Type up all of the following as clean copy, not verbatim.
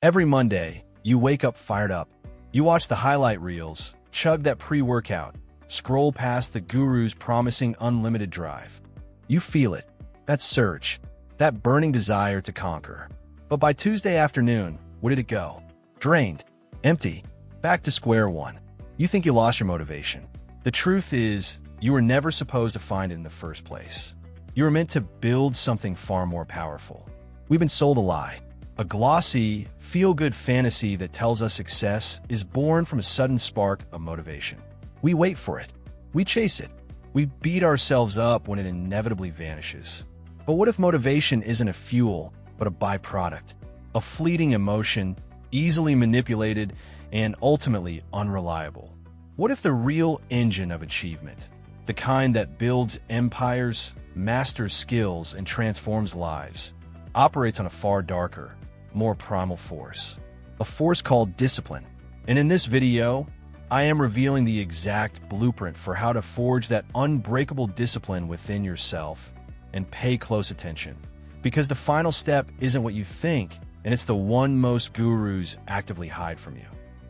Every Monday, you wake up fired up. You watch the highlight reels, chug that pre-workout, scroll past the gurus promising unlimited drive. You feel it, that surge, that burning desire to conquer. But by Tuesday afternoon, where did it go? Drained, empty, back to square one. You think you lost your motivation. The truth is, you were never supposed to find it in the first place. You were meant to build something far more powerful. We've been sold a lie. A glossy, feel-good fantasy that tells us success is born from a sudden spark of motivation. We wait for it. We chase it. We beat ourselves up when it inevitably vanishes. But what if motivation isn't a fuel, but a byproduct? A fleeting emotion, easily manipulated, and ultimately unreliable? What if the real engine of achievement, the kind that builds empires, masters skills, and transforms lives, operates on a far darker, more primal force, a force called discipline? And in this video, I am revealing the exact blueprint for how to forge that unbreakable discipline within yourself. And pay close attention, because the final step isn't what you think, and it's the one most gurus actively hide from you.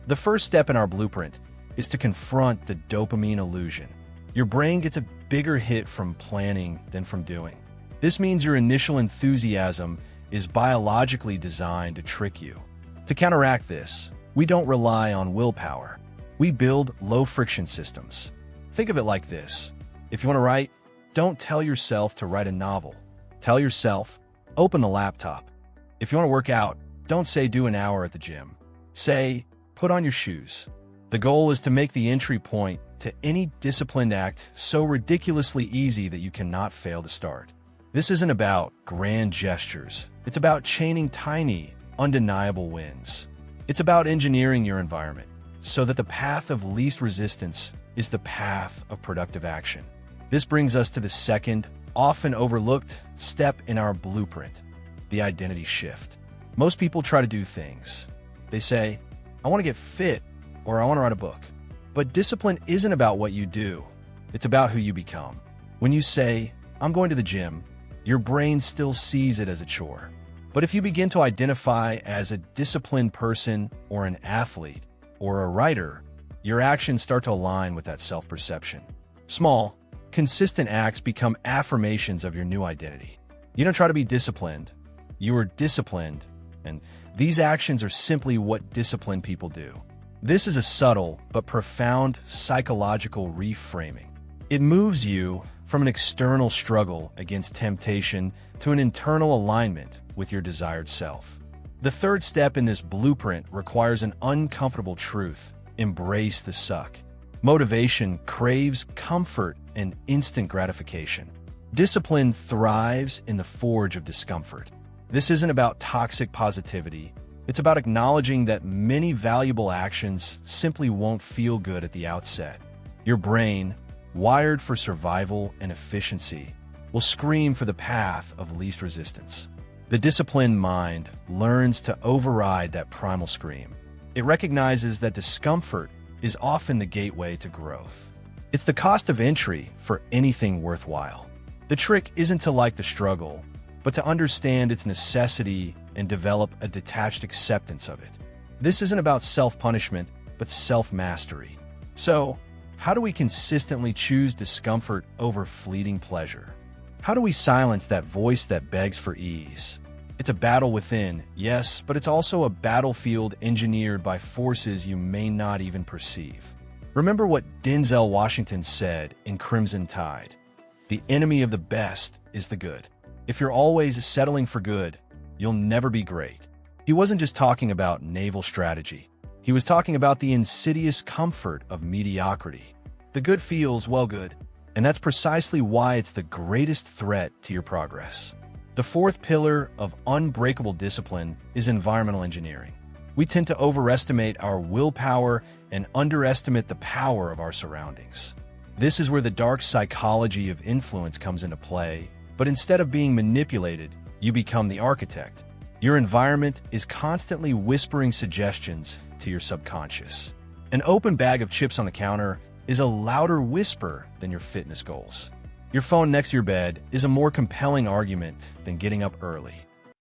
The first step in our blueprint is to confront the dopamine illusion. Your brain gets a bigger hit from planning than from doing. This means your initial enthusiasm is biologically designed to trick you. To counteract this, we don't rely on willpower. We build low-friction systems. Think of it like this. If you want to write, don't tell yourself to write a novel. Tell yourself, open the laptop. If you want to work out, don't say do an hour at the gym. Say, put on your shoes. The goal is to make the entry point to any disciplined act so ridiculously easy that you cannot fail to start. This isn't about grand gestures. It's about chaining tiny, undeniable wins. It's about engineering your environment so that the path of least resistance is the path of productive action. This brings us to the second, often overlooked step in our blueprint, the identity shift. Most people try to do things. They say, I want to get fit, or I want to write a book. But discipline isn't about what you do. It's about who you become. When you say, I'm going to the gym, your brain still sees it as a chore. But if you begin to identify as a disciplined person or an athlete or a writer, your actions start to align with that self-perception. Small, consistent acts become affirmations of your new identity. You don't try to be disciplined. You are disciplined, and these actions are simply what disciplined people do. This is a subtle but profound psychological reframing. It moves you from an external struggle against temptation to an internal alignment with your desired self. The third step in this blueprint requires an uncomfortable truth. Embrace the suck. Motivation craves comfort and instant gratification. Discipline thrives in the forge of discomfort. This isn't about toxic positivity. It's about acknowledging that many valuable actions simply won't feel good at the outset. Your brain, wired for survival and efficiency, will scream for the path of least resistance. The disciplined mind learns to override that primal scream. It recognizes that discomfort is often the gateway to growth. It's the cost of entry for anything worthwhile. The trick isn't to like the struggle, but to understand its necessity and develop a detached acceptance of it. This isn't about self-punishment, but self-mastery. So, how do we consistently choose discomfort over fleeting pleasure? How do we silence that voice that begs for ease? It's a battle within, yes, but it's also a battlefield engineered by forces you may not even perceive. Remember what Denzel Washington said in Crimson Tide: "The enemy of the best is the good." If you're always settling for good, you'll never be great. He wasn't just talking about naval strategy. He was talking about the insidious comfort of mediocrity. The good feels, well, good, and that's precisely why it's the greatest threat to your progress. The fourth pillar of unbreakable discipline is environmental engineering. We tend to overestimate our willpower and underestimate the power of our surroundings. This is where the dark psychology of influence comes into play, but instead of being manipulated, you become the architect. Your environment is constantly whispering suggestions to your subconscious. An open bag of chips on the counter is a louder whisper than your fitness goals. Your phone next to your bed is a more compelling argument than getting up early.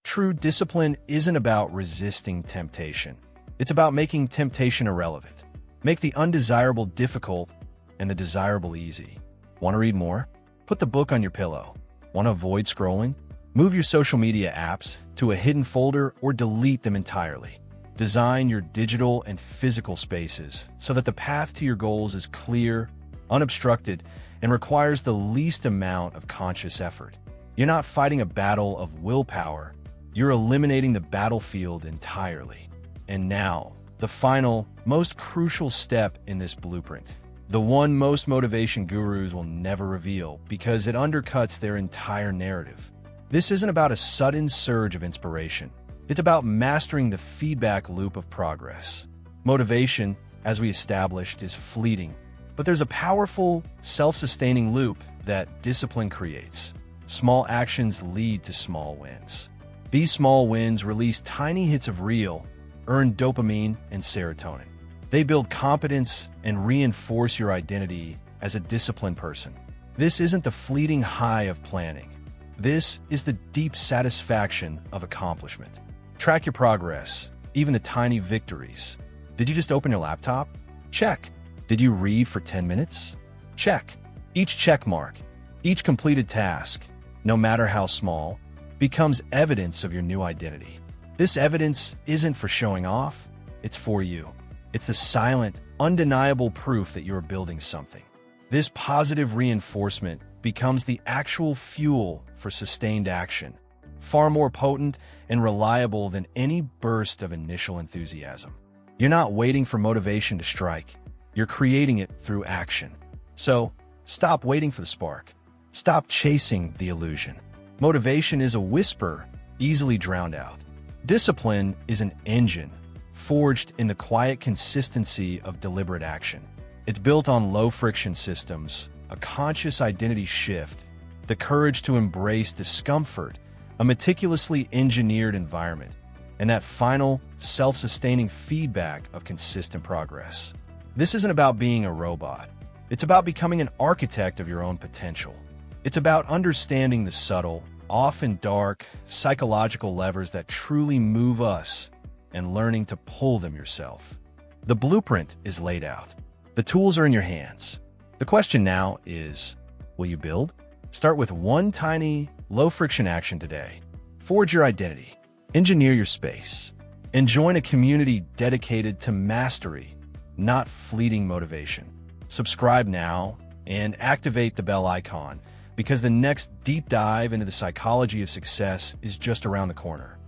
True discipline isn't about resisting temptation. It's about making temptation irrelevant. Make the undesirable difficult and the desirable easy. Want to read more? Put the book on your pillow. Want to avoid scrolling? Move your social media apps to a hidden folder or delete them entirely. Design your digital and physical spaces so that the path to your goals is clear, unobstructed, and requires the least amount of conscious effort. You're not fighting a battle of willpower. You're eliminating the battlefield entirely. And now, the final, most crucial step in this blueprint. The one most motivation gurus will never reveal because it undercuts their entire narrative. This isn't about a sudden surge of inspiration. It's about mastering the feedback loop of progress. Motivation, as we established, is fleeting, but there's a powerful, self-sustaining loop that discipline creates. Small actions lead to small wins. These small wins release tiny hits of real, earned dopamine and serotonin. They build competence and reinforce your identity as a disciplined person. This isn't the fleeting high of planning. This is the deep satisfaction of accomplishment. Track your progress, even the tiny victories. Did you just open your laptop? Check. Did you read for 10 minutes? Check. Each check mark, each completed task, no matter how small, becomes evidence of your new identity. This evidence isn't for showing off, it's for you. It's the silent, undeniable proof that you're building something. This positive reinforcement becomes the actual fuel for sustained action, far more potent and reliable than any burst of initial enthusiasm. You're not waiting for motivation to strike. You're creating it through action. So, stop waiting for the spark. Stop chasing the illusion. Motivation is a whisper, easily drowned out. Discipline is an engine, forged in the quiet consistency of deliberate action. It's built on low-friction systems, a conscious identity shift, the courage to embrace discomfort, a meticulously engineered environment, and that final, self-sustaining feedback of consistent progress. This isn't about being a robot. It's about becoming an architect of your own potential. It's about understanding the subtle, often dark, psychological levers that truly move us and learning to pull them yourself. The blueprint is laid out. The tools are in your hands. The question now is, will you build? Start with one tiny, low-friction action today. Forge your identity. Engineer your space. And join a community dedicated to mastery, not fleeting motivation. Subscribe now and activate the bell icon because the next deep dive into the psychology of success is just around the corner.